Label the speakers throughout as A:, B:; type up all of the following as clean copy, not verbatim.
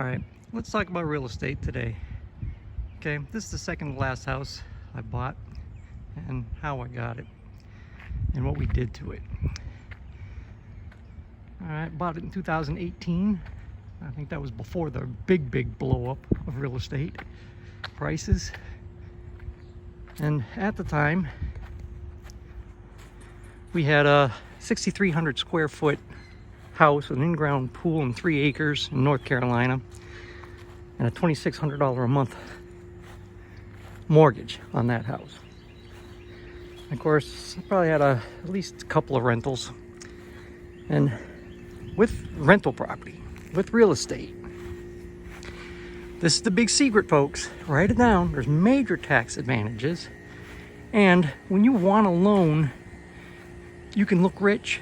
A: Alright, let's talk about real estate today. Okay, this is the second to last house I bought and how I got it and what we did to it. Alright, bought it in 2018. I think that was before the big blow up of real estate prices. And at the time, we had a 6,300 square foot house, an in-ground pool and 3 acres in North Carolina, and a $2,600 a month mortgage on that house. Of course, I probably had at least a couple of rentals. And with rental property, with real estate, this is the big secret, folks. Write it down. There's major tax advantages. And when you want a loan, you can look rich.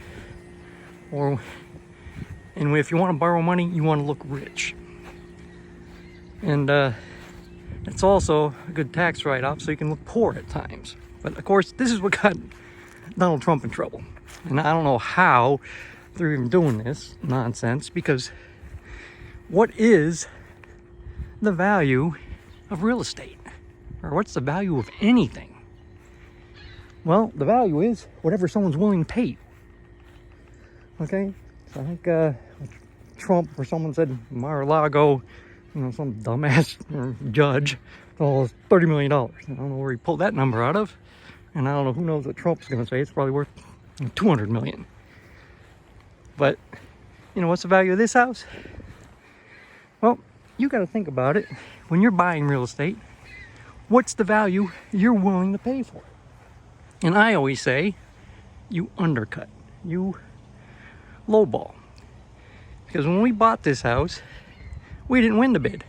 A: And if you want to borrow money, you want to look rich. And it's also a good tax write-off, so you can look poor at times. But of course, this is what got Donald Trump in trouble. And I don't know how they're even doing this nonsense, because what is the value of real estate? Or what's the value of anything? Well, the value is whatever someone's willing to pay. Okay? So I think Trump or someone said Mar-a-Lago, some dumbass judge, oh, it's $30 million. I don't know where he pulled that number out of. And I don't know, who knows what Trump's going to say. It's probably worth $200 million. But, what's the value of this house? Well, you got to think about it. When you're buying real estate, what's the value you're willing to pay for it? And I always say, you undercut. You lowball. Because when we bought this house, we didn't win the bid.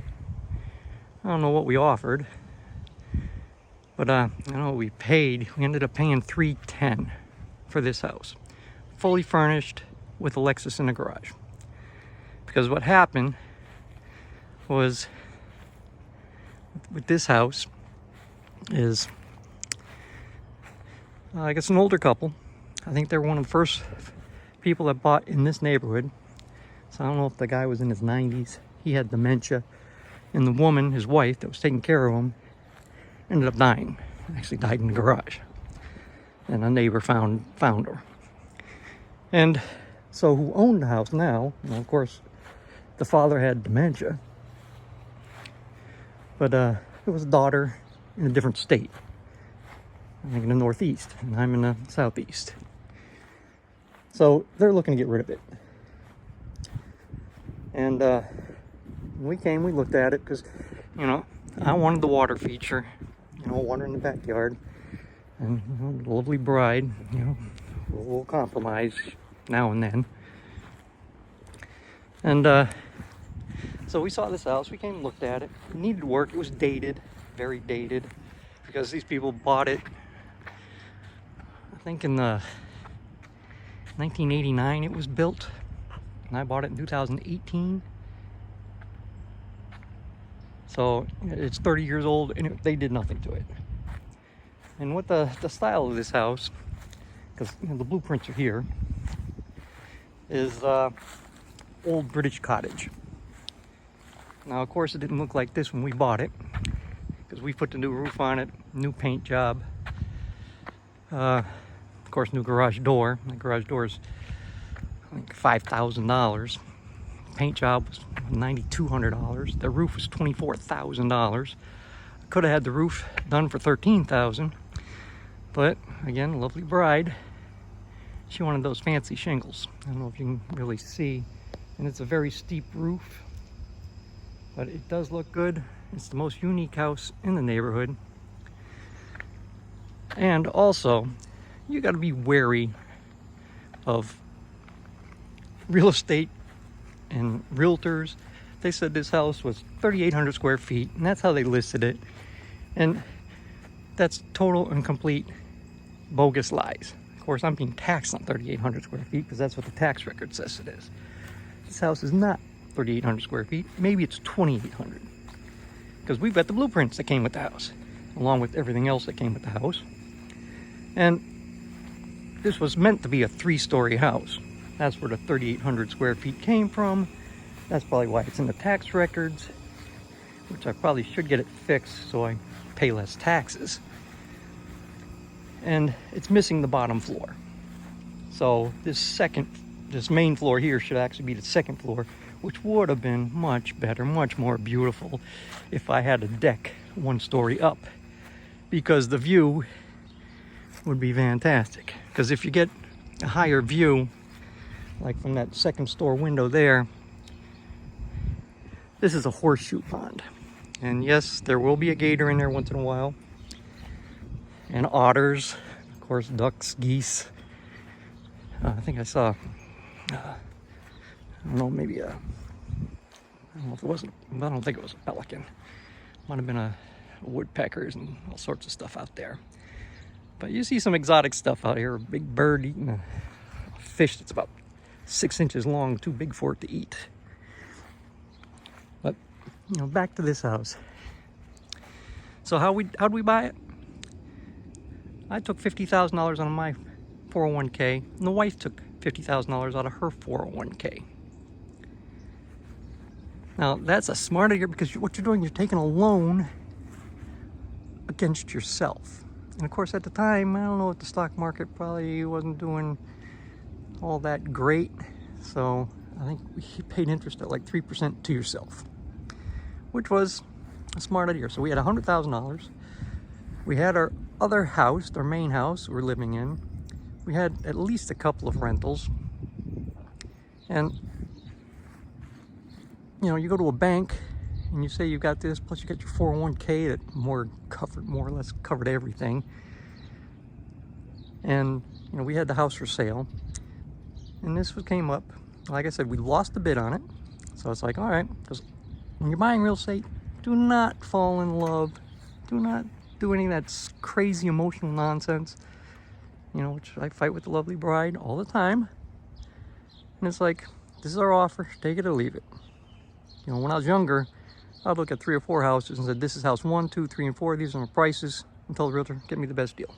A: I don't know what we offered, but I know what we paid. We ended up paying $310 for this house, fully furnished with a Lexus in the garage. Because what happened was with this house is, I guess, an older couple. I think they were one of the first people that bought in this neighborhood. So I don't know if the guy was in his 90s. He had dementia. And the woman, his wife, that was taking care of him, ended up dying. Actually died in the garage. And a neighbor found her. And so who owned the house now, of course, the father had dementia. But there was a daughter in a different state. I think in the Northeast, and I'm in the Southeast. So they're looking to get rid of it. And when we came, we looked at it because, I wanted the water feature, water in the backyard. And the lovely bride, we'll compromise now and then. And so we saw this house, we came and looked at it. It needed work, it was dated, very dated, because these people bought it, I think in the 1989 it was built, and I bought it in 2018. So it's 30 years old, and they did nothing to it. And what the style of this house, because the blueprints are here, is old British cottage. Now, of course, it didn't look like this when we bought it, because we put the new roof on it, new paint job. Of course, new garage door. The garage door is, I think, $5,000. Paint job was $9,200. The roof was $24,000. Could have had the roof done for $13,000, but again, lovely bride, she wanted those fancy shingles. I don't know if you can really see, and it's a very steep roof, but it does look good. It's the most unique house in the neighborhood. And also, you got to be wary of real estate and realtors. They said this house was 3,800 square feet, and that's how they listed it. And that's total and complete bogus lies. Of course, I'm being taxed on 3,800 square feet because that's what the tax record says it is. This house is not 3,800 square feet. Maybe it's 2,800. Because we've got the blueprints that came with the house, along with everything else that came with the house. And this was meant to be a 3-story house. That's where the 3,800 square feet came from. That's probably why it's in the tax records, which I probably should get it fixed so I pay less taxes. And it's missing the bottom floor. So this main floor here should actually be the second floor, which would have been much better, much more beautiful if I had a deck 1 story up, because the view would be fantastic. Because if you get a higher view, like from that second store window there, this is a horseshoe pond. And yes, there will be a gator in there once in a while. And otters, of course, ducks, geese. I think I saw, I don't know, maybe I don't know if it wasn't, I don't think it was a pelican. Might have been a woodpeckers and all sorts of stuff out there. But you see some exotic stuff out here. A big bird eating a fish that's about 6 inches long, too big for it to eat. But, you know, back to this house. So how'd we buy it? I took $50,000 out of my 401k, and the wife took $50,000 out of her 401k. Now, that's a smart idea, because what you're doing, you're taking a loan against yourself. And of course, at the time, I don't know if the stock market probably wasn't doing all that great. So I think we paid interest at like 3% to yourself, which was a smart idea. So we had $100,000. We had our other house, our main house we're living in. We had at least a couple of rentals. And, you know, you go to a bank and you say you got this, plus you got your 401k that more or less covered everything. And, you know, we had the house for sale. And this came up. Like I said, we lost a bid on it. So it's like, all right, because when you're buying real estate, do not fall in love. Do not do any of that crazy emotional nonsense, you know, which I fight with the lovely bride all the time. And it's like, this is our offer, take it or leave it. You know, when I was younger, I'd look at 3 or 4 houses and said, this is house 1, 2, 3, and 4. These are my prices. And tell the realtor, get me the best deal.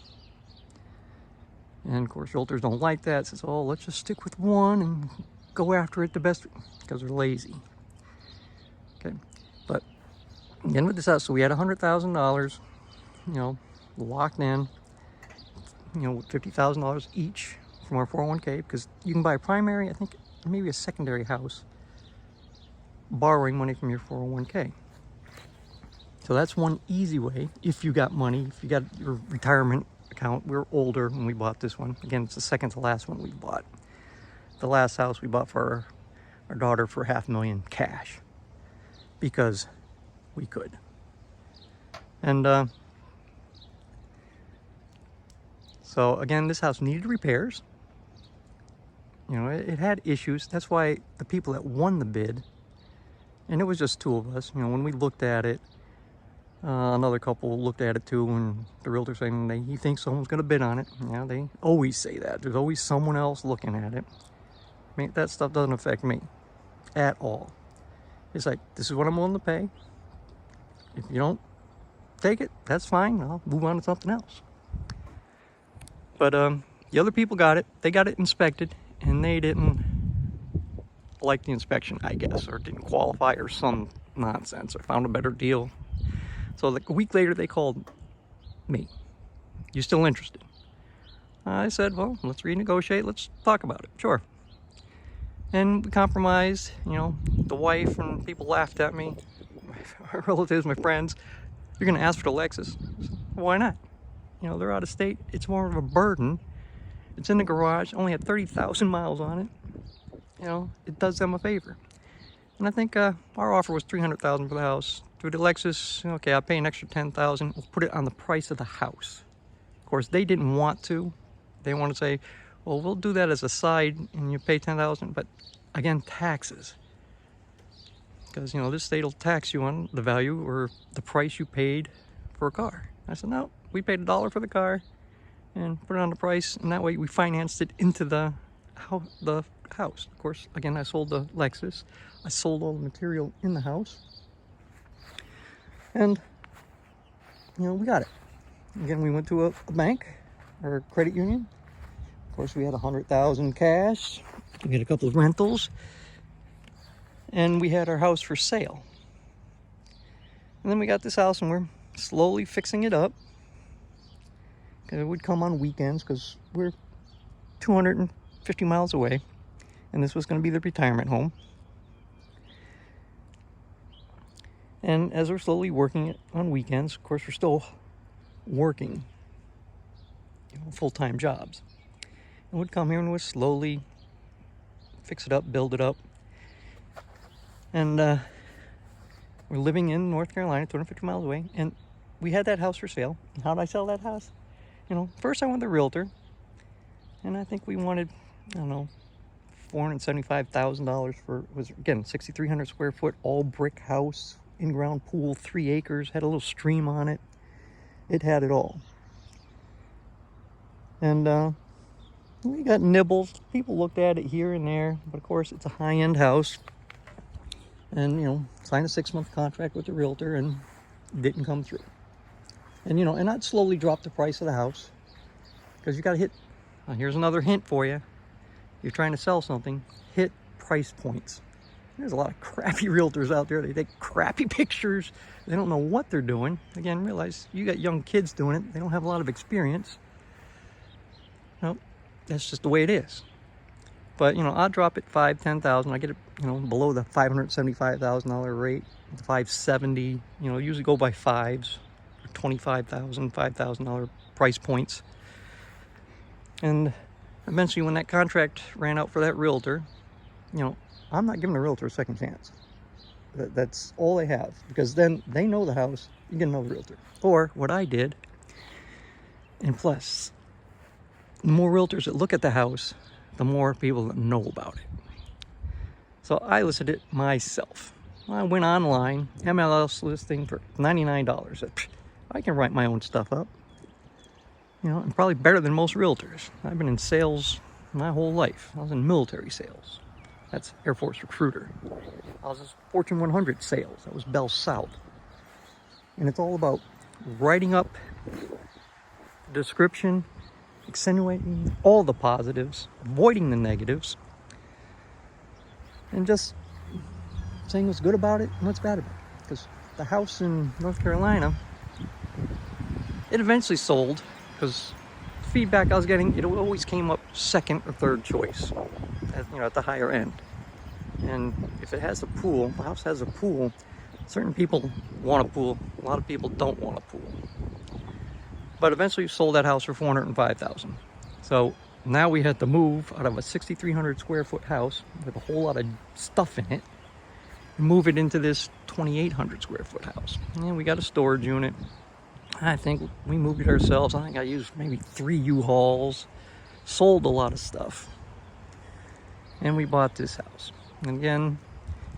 A: And of course, realtors don't like that. Says, oh, let's just stick with one and go after it the best, because they're lazy. Okay, but again with this house, so we had $100,000, you know, locked in, you know, with $50,000 each from our 401k, because you can buy a primary, I think maybe a secondary house, borrowing money from your 401k. So that's one easy way if you got money, if you got your retirement account. We were older when we bought this one. Again, it's the second to last one we bought. The last house we bought for our daughter for $500,000 cash, because we could. And so again, this house needed repairs. You know, it had issues. That's why the people that won the bid, and it was just 2 of us, you know, when we looked at it, another couple looked at it too, and the realtor saying he thinks someone's going to bid on it. Yeah, they always say that. There's always someone else looking at it. I mean, that stuff doesn't affect me at all. It's like, this is what I'm willing to pay. If you don't take it, that's fine. I'll move on to something else. But the other people got it. They got it inspected, and they didn't like the inspection, I guess, or didn't qualify, or some nonsense, or found a better deal. So like a week later, they called me. You still interested? I said, well, let's renegotiate. Let's talk about it. Sure. And we compromised. You know, the wife and people laughed at me. My relatives, my friends. You're going to ask for the Lexus? Why not? You know, they're out of state. It's more of a burden. It's in the garage. Only had 30,000 miles on it. You know, it does them a favor. And I think our offer was $300,000 for the house. Through the Lexus, okay, I'll pay an extra $10,000. We'll put it on the price of the house. Of course, they didn't want to. They want to say, well, we'll do that as a side, and you pay $10,000. But again, taxes. Because, you know, this state will tax you on the value or the price you paid for a car. I said, no, we paid $1 for the car and put it on the price, and that way we financed it into the house. Of course, again, I sold the Lexus. I sold all the material in the house. And, you know, we got it. Again, we went to a bank or a credit union. Of course, we had $100,000 cash. We had a couple of rentals. and we had our house for sale. And then we got this house and we're slowly fixing it up. It would come on weekends because we're 250 miles away, and this was going to be the retirement home. And as we're slowly working it on weekends, of course, we're still working, full-time jobs. And we'd come here and we'd slowly fix it up, build it up. And we're living in North Carolina, 250 miles away, and we had that house for sale. And how did I sell that house? First I went to the realtor, and I think we wanted, $475,000 for, was again, 6,300 square foot, all brick house, in-ground pool, 3 acres, had a little stream on it. It had it all. And we got nibbles. People looked at it here and there, but of course it's a high-end house. And, signed a 6-month contract with the realtor and didn't come through. And, and I'd slowly drop the price of the house, because you got to hit, here's another hint for you. You're trying to sell something, hit price points. There's a lot of crappy realtors out there. They take crappy pictures. They don't know what they're doing. Again, realize you got young kids doing it. They don't have a lot of experience. Well, that's just the way it is. But, I'll drop it $5,000, $10,000. I get it, below the $575,000 rate, the $570,000. Usually go by fives, $25,000, $5,000 price points. And eventually, when that contract ran out for that realtor, I'm not giving the realtor a second chance. That's all they have, because then they know the house. You get another realtor. Or what I did, and plus, the more realtors that look at the house, the more people that know about it. So I listed it myself. I went online, MLS listing for $99. I can write my own stuff up. I'm probably better than most realtors. I've been in sales my whole life. I was in military sales. That's Air Force recruiter. I was in Fortune 100 sales. That was Bell South. And it's all about writing up description, accentuating all the positives, avoiding the negatives, and just saying what's good about it and what's bad about it. Because the house in North Carolina, it eventually sold, because the feedback I was getting, it always came up second or third choice, at the higher end. And if it has a pool, the house has a pool, certain people want a pool, a lot of people don't want a pool. But eventually sold that house for $405,000. So now we had to move out of a 6,300 square foot house with a whole lot of stuff in it and move it into this 2,800 square foot house. And we got a storage unit. I think we moved it ourselves. I think I used maybe 3 U-Hauls, sold a lot of stuff. And we bought this house. And again,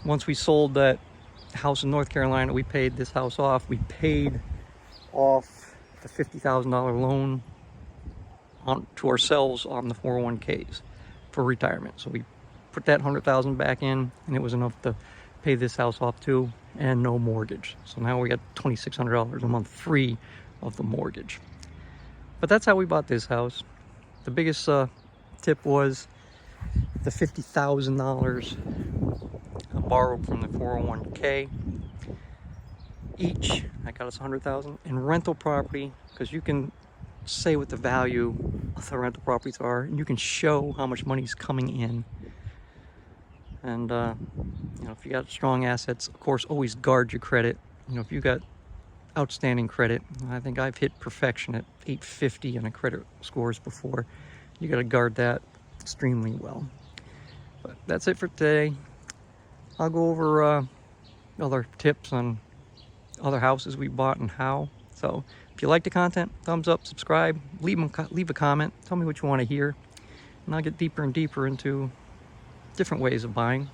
A: once we sold that house in North Carolina, we paid this house off. We paid off the $50,000 loan to ourselves on the 401ks for retirement. So we put that $100,000 back in, and it was enough to pay this house off too, and no mortgage. So now we got $2,600 a month free of the mortgage. But that's how we bought this house. The biggest tip was the $50,000 I borrowed from the 401k each. That got us $100,000 in rental property, because you can say what the value of the rental properties are, and you can show how much money's coming in. And if you got strong assets, of course, always guard your credit. If you got outstanding credit, I think I've hit perfection at 850 on a credit scores before. You got to guard that extremely well. But that's it for today. I'll go over other tips on other houses we bought and how. So if you like the content, thumbs up, subscribe, leave a comment, tell me what you want to hear, and I'll get deeper and deeper into different ways of buying.